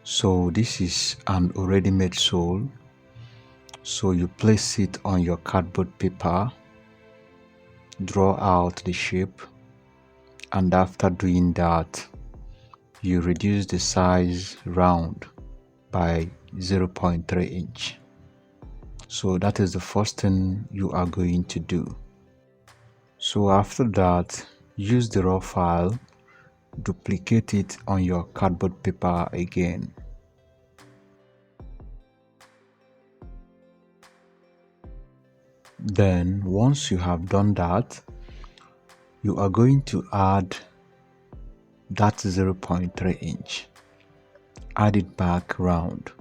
So this is an already made sole. So you place it on your cardboard paper, draw out the shape, and after doing that, you reduce the size round by 0.3 inch. So that is the first thing you are going to do. So after that, use the raw file, duplicate it on your cardboard paper again. Then once you have done that, you are going to add that 0.3 inch. Add it back round.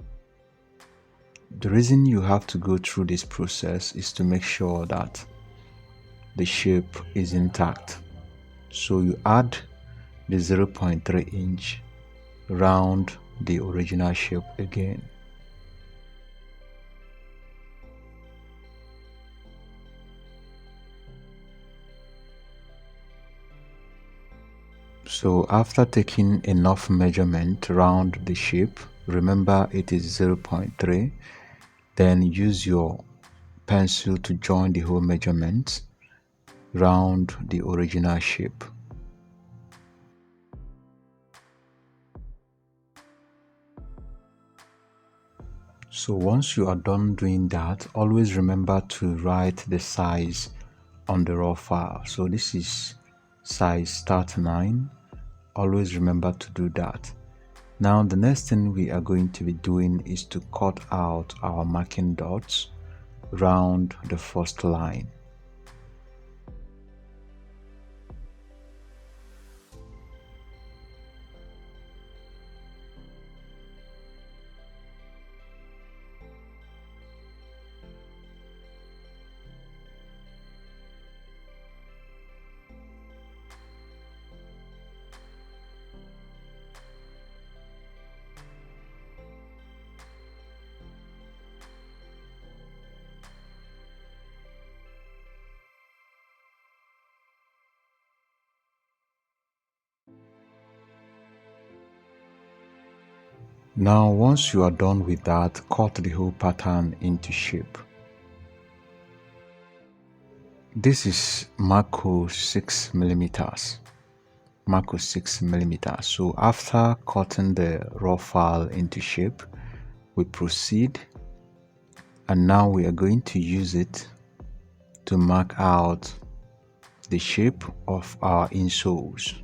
The reason you have to go through this process is to make sure that the shape is intact. So you add the 0.3 inch round the original shape again. So after taking enough measurement around the shape, remember it is 0.3, then use your pencil to join the whole measurement round the original shape. So once you are done doing that, always remember to write the size on the raw file. So this is size start 9. Always remember to do that. Now the next thing we are going to be doing is to cut out our marking dots round the first line. Now once you are done with that, cut the whole pattern into shape. This is Macro 6 millimeters. Macro 6 millimeters. So after cutting the raw file into shape, we proceed, and now we are going to use it to mark out the shape of our insoles.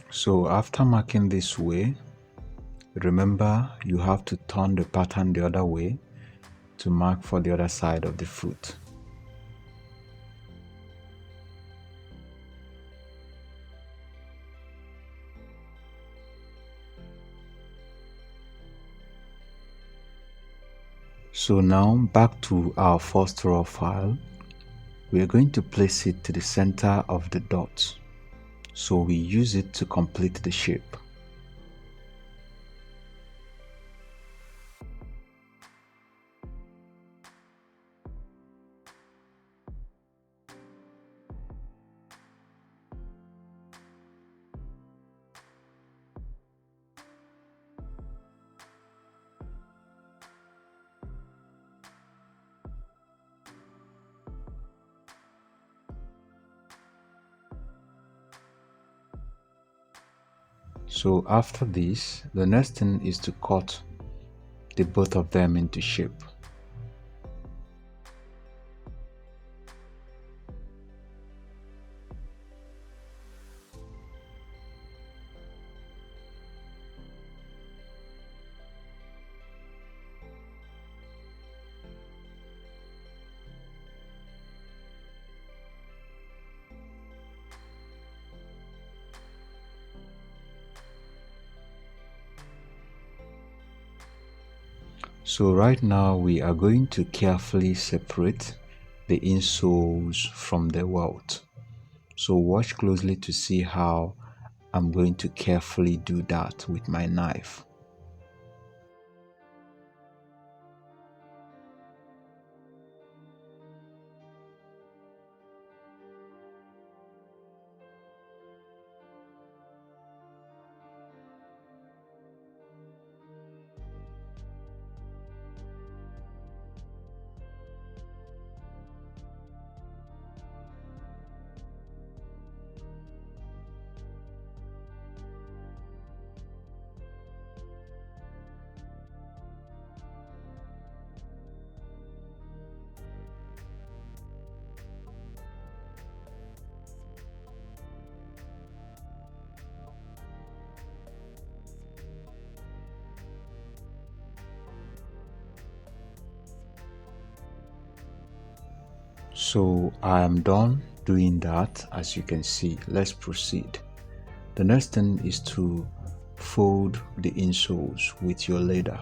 So after marking this way, remember you have to turn the pattern the other way to mark for the other side of the foot. So now back to our first raw file, we are going to place it to the center of the dots. So we use it to complete the shape. So after this, the next thing is to cut the both of them into shape. So right now we are going to carefully separate the insoles from the welt. So watch closely to see how I'm going to carefully do that with my knife. So I am done doing that. As you can see, let's proceed. The next thing is to fold the insoles with your leather.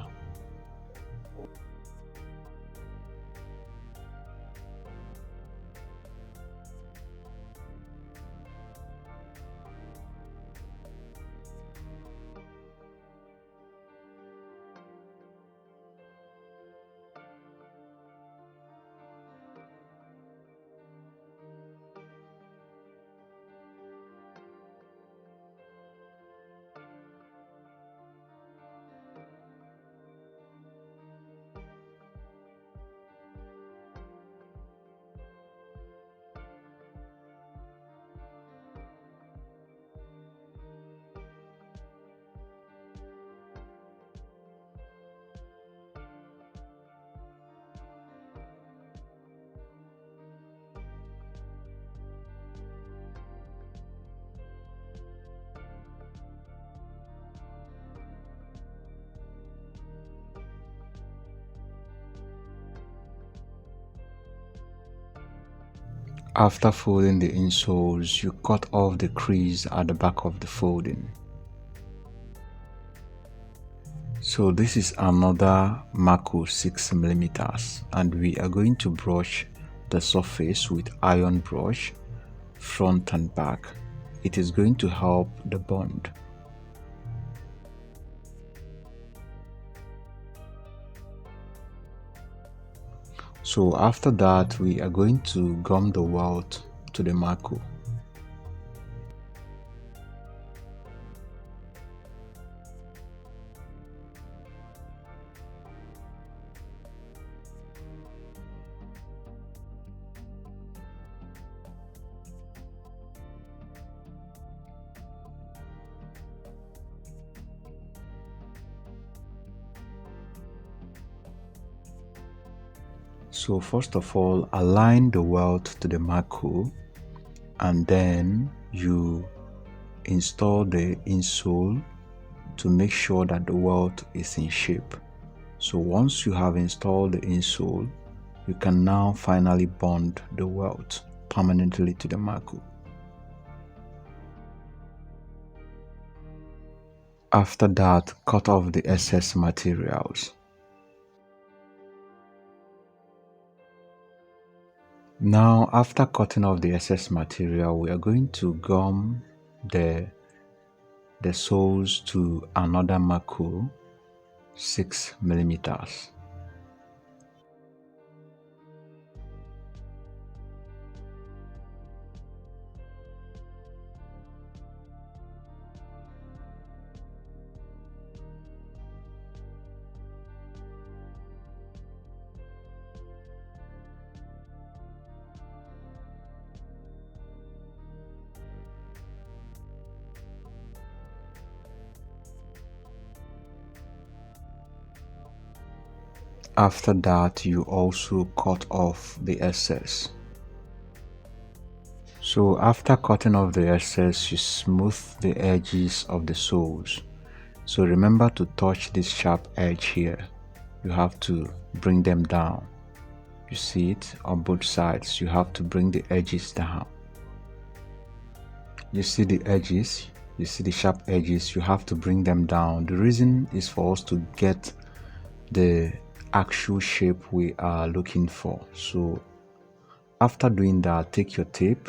After folding the insoles, you cut off the crease at the back of the folding. So this is another Mako 6mm, and we are going to brush the surface with iron brush, front and back. It is going to help the bond. So after that, we are going to gum the welt to the Mako. So first of all, align the welt to the Mako, and then you install the insole to make sure that the welt is in shape. So once you have installed the insole, you can now finally bond the welt permanently to the Mako. After that, cut off the excess materials. Now, after cutting off the excess material, we are going to gum the soles to another Mako 6mm. After that, you also cut off the excess. So after cutting off the excess, you smooth the edges of the soles. So remember to touch this sharp edge here. You have to bring them down. You see it on both sides. You have to bring the edges down. You see the edges, you see the sharp edges, you have to bring them down. The reason is for us to get the actual shape we are looking for. So after doing that, take your tape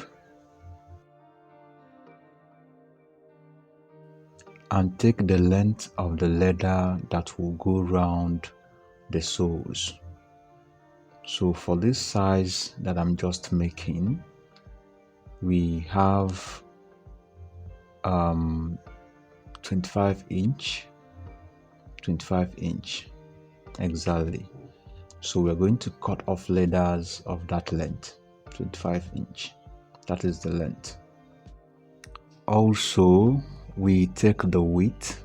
and take the length of the leather that will go round the soles. So for this size that I'm just making, we have 25 inch exactly. So we're going to cut off leathers of that length, 25 inch. That is the length. Also, we take the width.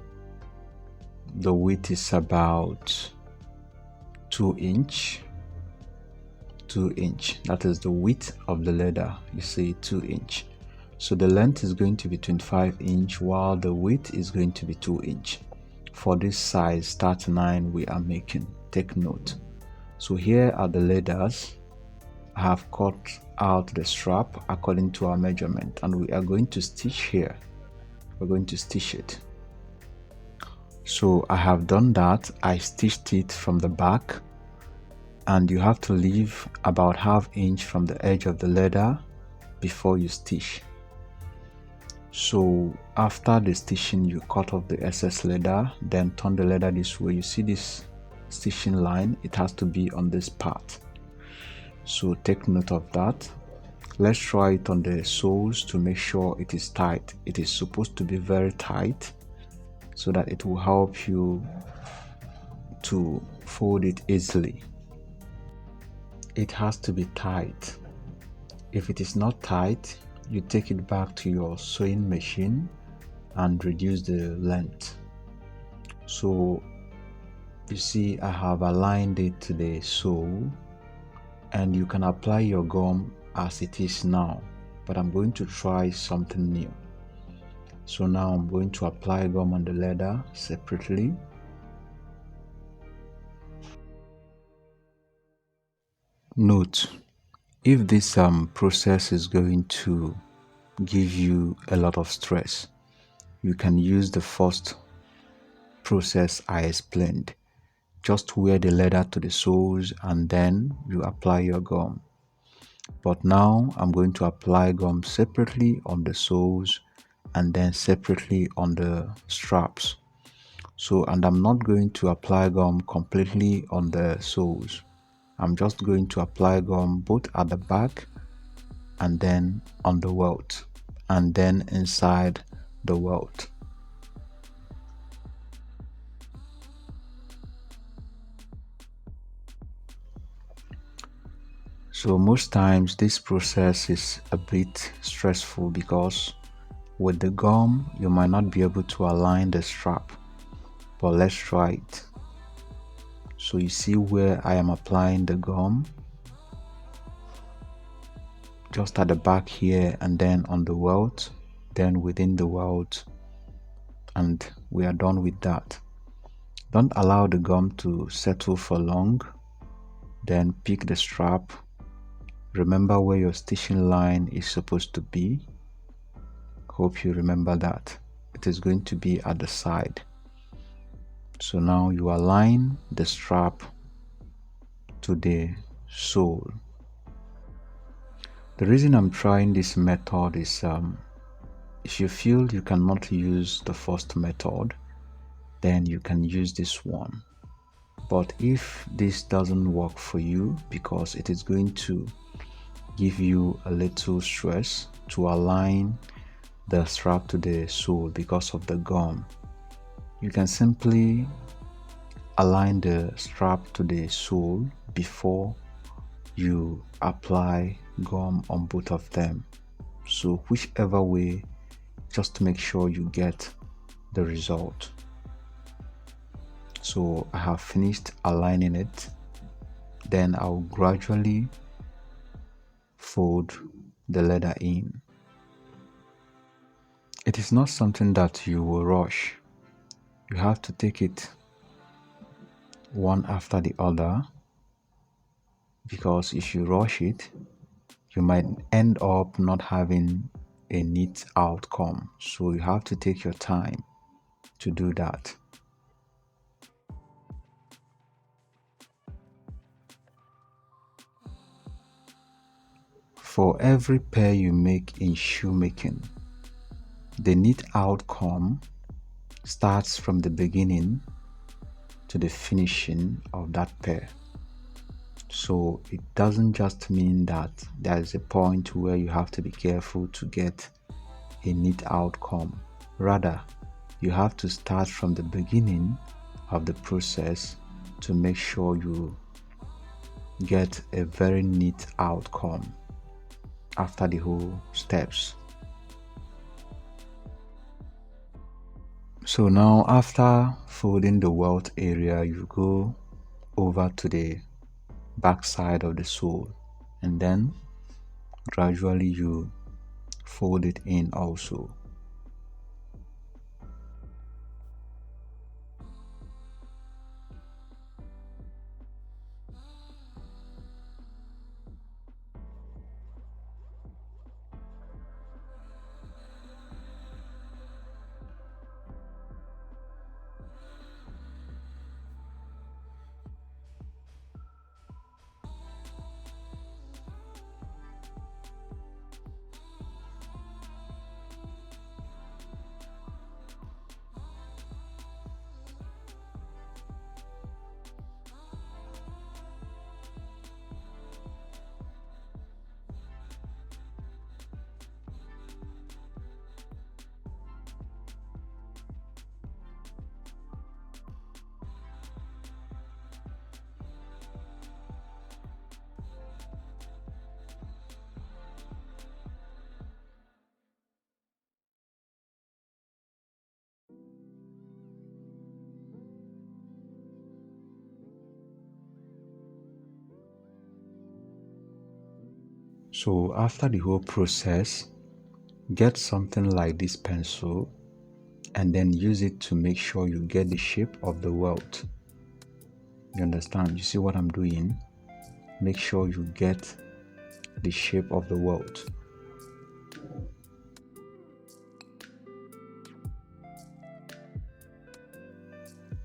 The width is about 2 inch. That is the width of the leather. You see, 2 inch. So the length is going to be 25 inch, while the width is going to be 2 inch. For this size start 9 we are making, take note. So here are the leathers I have cut out the strap according to our measurement, and we are going to stitch here. We're going to stitch it. So I have done that. I stitched it from the back, and you have to leave about ½ inch from the edge of the leather before you stitch. So after the stitching, you cut off the excess leather, then turn the leather this way. You see this stitching line, it has to be on this part, so take note of that. Let's try it on the soles to make sure it is tight. It is supposed to be very tight so that it will help you to fold it easily. It has to be tight. If it is not tight, you take it back to your sewing machine and reduce the length. So you see, I have aligned it to the sole, and you can apply your gum as it is now, but I'm going to try something new. So now I'm going to apply gum on the leather separately. Note, if this process is going to give you a lot of stress, you can use the first process I explained. Just wear the leather to the soles and then you apply your gum. But now I'm going to apply gum separately on the soles and then separately on the straps. So, and I'm not going to apply gum completely on the soles. I'm just going to apply gum both at the back and then on the welt and then inside the welt. So most times this process is a bit stressful because with the gum you might not be able to align the strap, but let's try it. So you see where I am applying the gum, just at the back here and then on the welt, then within the welt, and we are done with that. Don't allow the gum to settle for long. Then pick the strap. Remember where your stitching line is supposed to be. Hope you remember that. It is going to be at the side. So now you align the strap to the sole. The reason I'm trying this method is if you feel you cannot use the first method, then you can use this one. But if this doesn't work for you because it is going to give you a little stress to align the strap to the sole because of the gum, you can simply align the strap to the sole before you apply gum on both of them. So whichever way, just to make sure you get the result. So I have finished aligning it. Then I'll gradually fold the leather in. It is not something that you will rush. You have to take it one after the other, because if you rush it, you might end up not having a neat outcome. So you have to take your time to do that. For every pair you make in shoemaking, the neat outcome starts from the beginning to the finishing of that pair. So it doesn't just mean that there is a point where you have to be careful to get a neat outcome. Rather, you have to start from the beginning of the process to make sure you get a very neat outcome after the whole steps. So now after folding the welt area, you go over to the back side of the sole and then gradually you fold it in also. So after the whole process, get something like this pencil and then use it to make sure you get the shape of the welt. You understand? You see what I'm doing? Make sure you get the shape of the welt.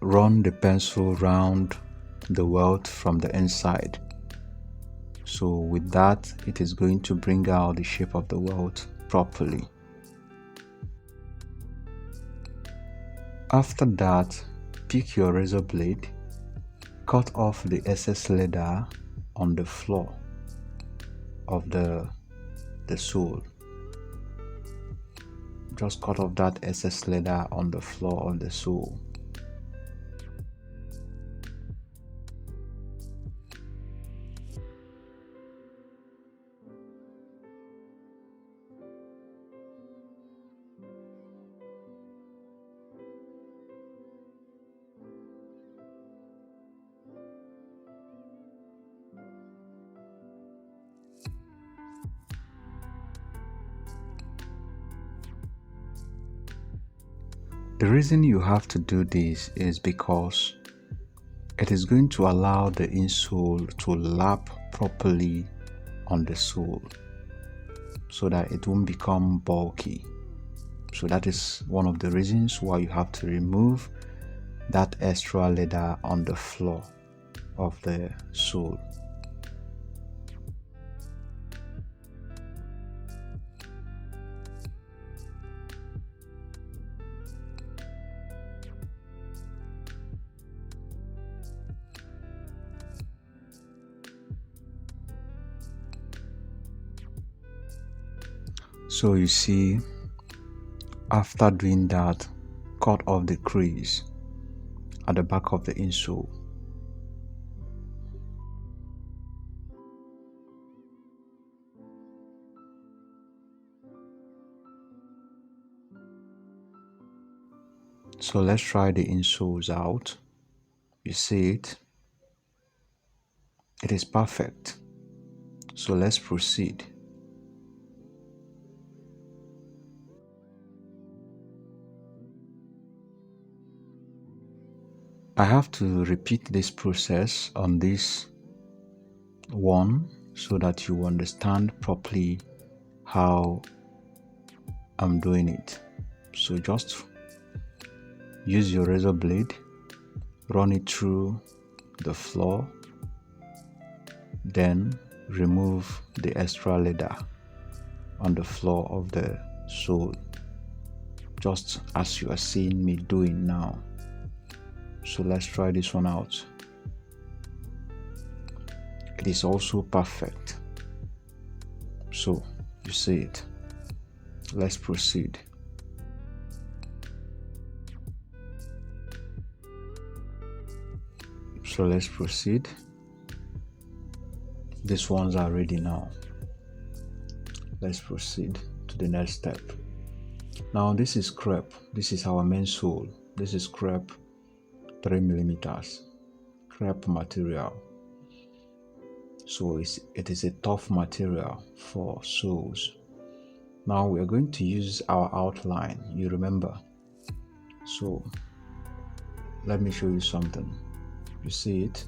Run the pencil round the welt from the inside. So with that, it is going to bring out the shape of the welt properly. After that, pick your razor blade, cut off the excess leather on the floor of the sole. Just cut off that excess leather on the floor of the sole. The reason you have to do this is because it is going to allow the insole to lap properly on the sole so that it won't become bulky. So that is one of the reasons why you have to remove that extra leather on the floor of the sole. So you see, after doing that, cut off the crease at the back of the insole. So let's try the insoles out. You see it? It is perfect. So let's proceed. I have to repeat this process on this one so that you understand properly how I'm doing it. So just use your razor blade, run it through the floor, then remove the extra leather on the floor of the sole, just as you are seeing me doing now. So let's try this one out. It is also perfect. So you see it. Let's proceed. So let's proceed. These ones are ready now. Let's proceed to the next step. Now this is crepe. This is our main sole. This is crepe 3mm. Crepe material. So it is a tough material for soles. Now we are going to use our outline, you remember. So let me show you something. You see it?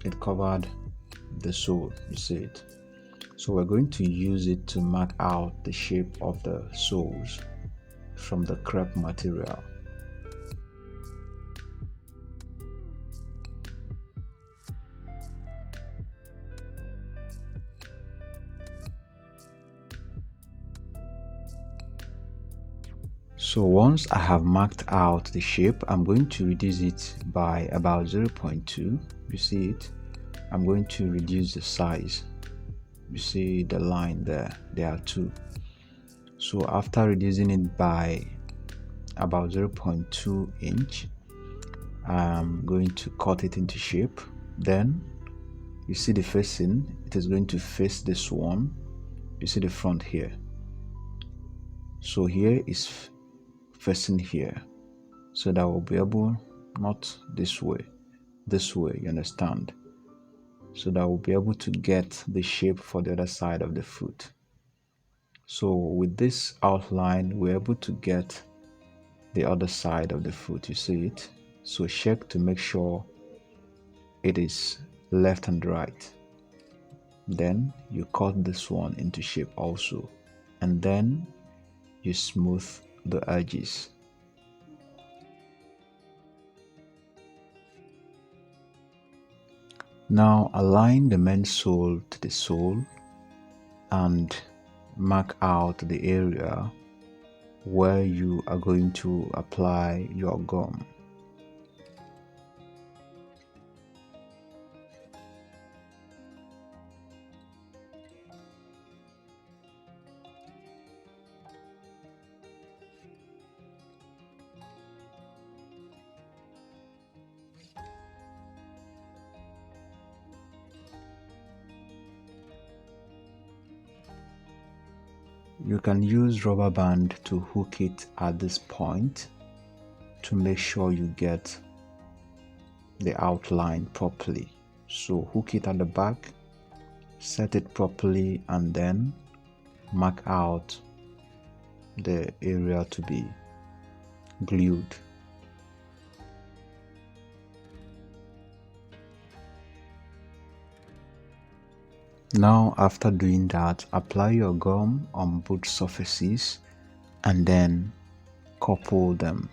It covered the sole, you see it? So we're going to use it to mark out the shape of the soles from the crepe material. So once I have marked out the shape, I'm going to reduce it by about 0.2. You see it? I'm going to reduce the size. You see the line there are two. So after reducing it by about 0.2 inch, I'm going to cut it into shape. Then you see the facing, it is going to face this one. You see the front here. So here is facing here, so that we'll be able, not this way, you understand? so that we'll be able to get the shape for the other side of the foot. So with this outline, we're able to get the other side of the foot. You see it? So check to make sure it is left and right. Then you cut this one into shape also, and then you smooth the edges. Now align the men's sole to the sole and mark out the area where you are going to apply your gum. You can use rubber band to hook it at this point to make sure you get the outline properly. So hook it at the back, set it properly, and then mark out the area to be glued. Now after doing that, apply your gum on both surfaces and then couple them.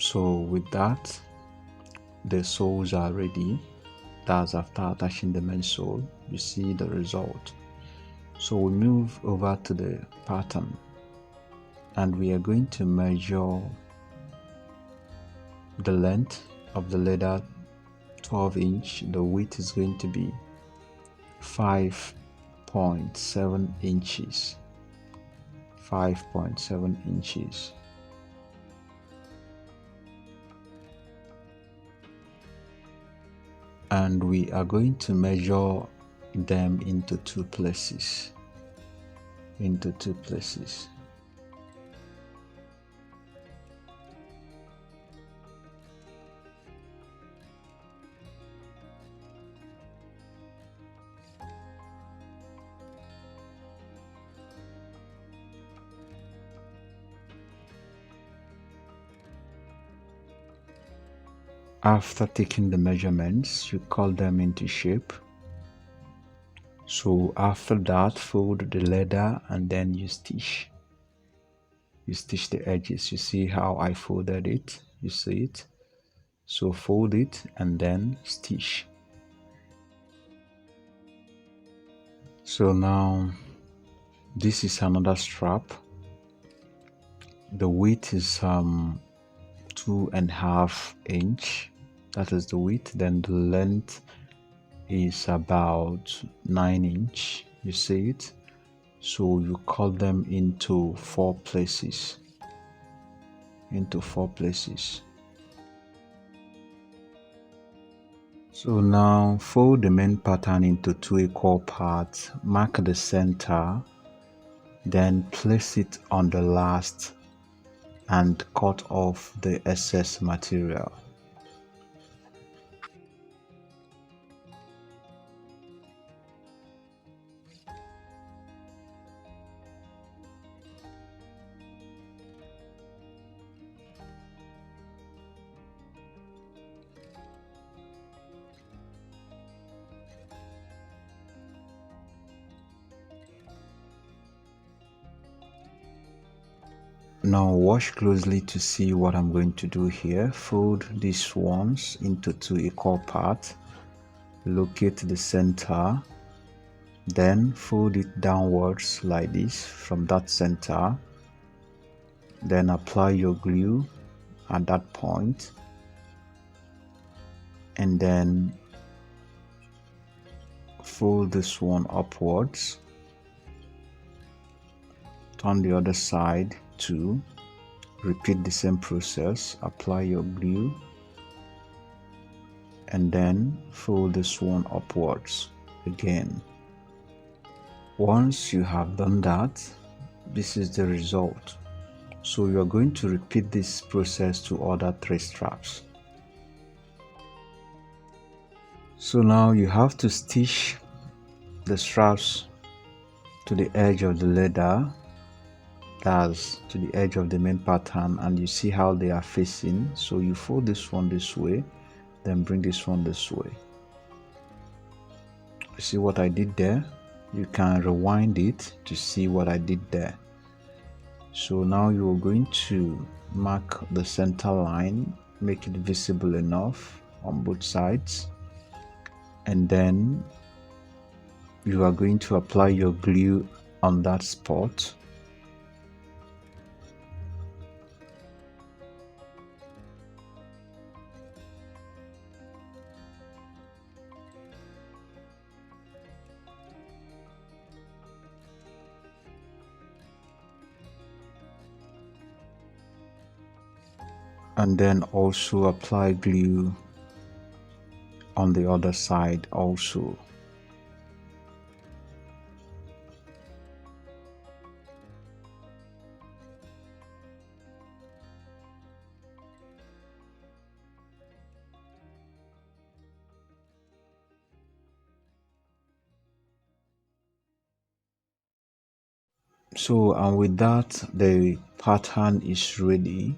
So with that, the soles are ready. That's after attaching the main sole. You see the result. So we move over to the pattern and we are going to measure the length of the leather 12 inch. The width is going to be 5.7 inches. 5.7 inches. And we are going to measure them into two places. After taking the measurements, you cut them into shape. So after that, fold the leather and then you stitch the edges. You see how I folded it? You see it? So fold it and then stitch. So now this is another strap. The width is 2.5 inch. That is the width. Then the length is about 9 inch. You see it? So you cut them into four places. So now fold the main pattern into two equal parts. Mark the center, then place it on the last and cut off the excess material. Now watch closely to see what I'm going to do here. Fold these ones into two equal parts. Locate the center, then fold it downwards like this from that center. Then apply your glue at that point and then fold this one upwards, turn the other side too, repeat the same process, apply your glue, and then fold this one upwards again. Once you have done that, this is the result. So you are going to repeat this process to other 3 straps. So now you have to stitch the straps to the edge of the leather, that's to the edge of the main pattern, and you see how they are facing. So you fold this one this way, then bring this one this way. You see what I did there? You can rewind it to see what I did there. So now you are going to mark the center line, make it visible enough on both sides, and then you are going to apply your glue on that spot. And then also apply glue on the other side also. So, and with that, the pattern is ready.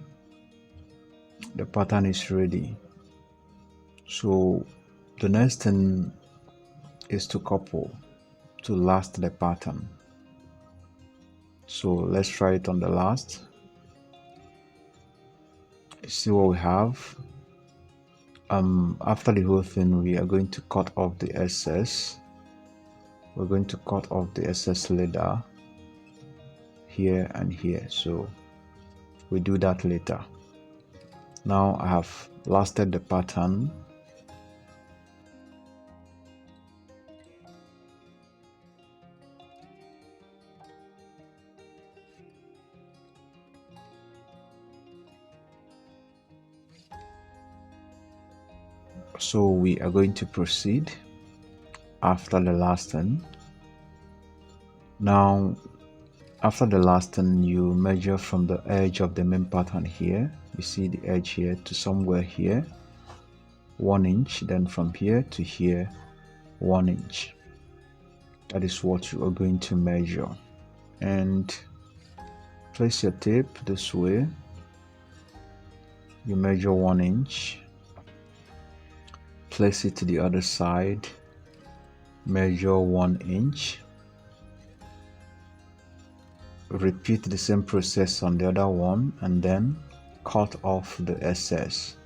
The pattern is ready. So the next thing is to couple to last the pattern. So let's try it on the last. See what we have. After the whole thing, we are going to cut off the excess. We're going to cut off the excess leather here and here, so we do that later. Now I have lasted the pattern. So we are going to proceed after the last one. Now after the last one, you measure from the edge of the main pattern here. You see the edge here to somewhere here, 1 inch, then from here to here, 1 inch. That is what you are going to measure. And place your tape this way. You measure 1 inch, place it to the other side, measure 1 inch, repeat the same process on the other one, and then cut off the excess.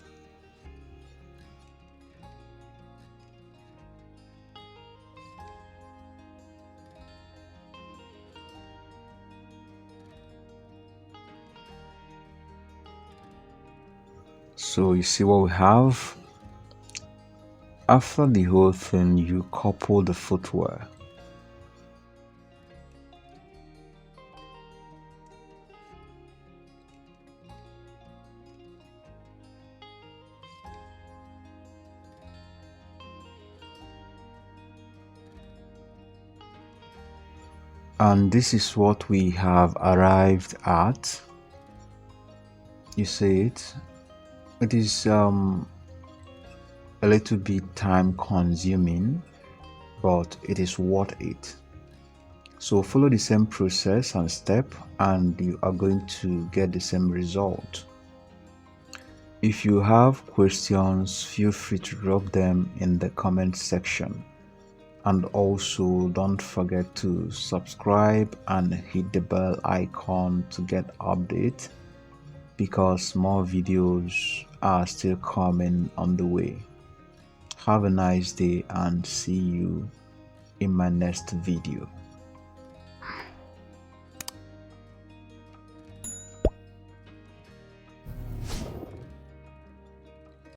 So you see what we have. After the whole thing, you couple the footwear. And this is what we have arrived at. You see it? It is a little bit time consuming, but it is worth it. So follow the same process and step, and you are going to get the same result. If you have questions, feel free to drop them in the comment section. And also don't forget to subscribe and hit the bell icon to get updates, because more videos are still coming on the way. Have a nice day and see you in my next video.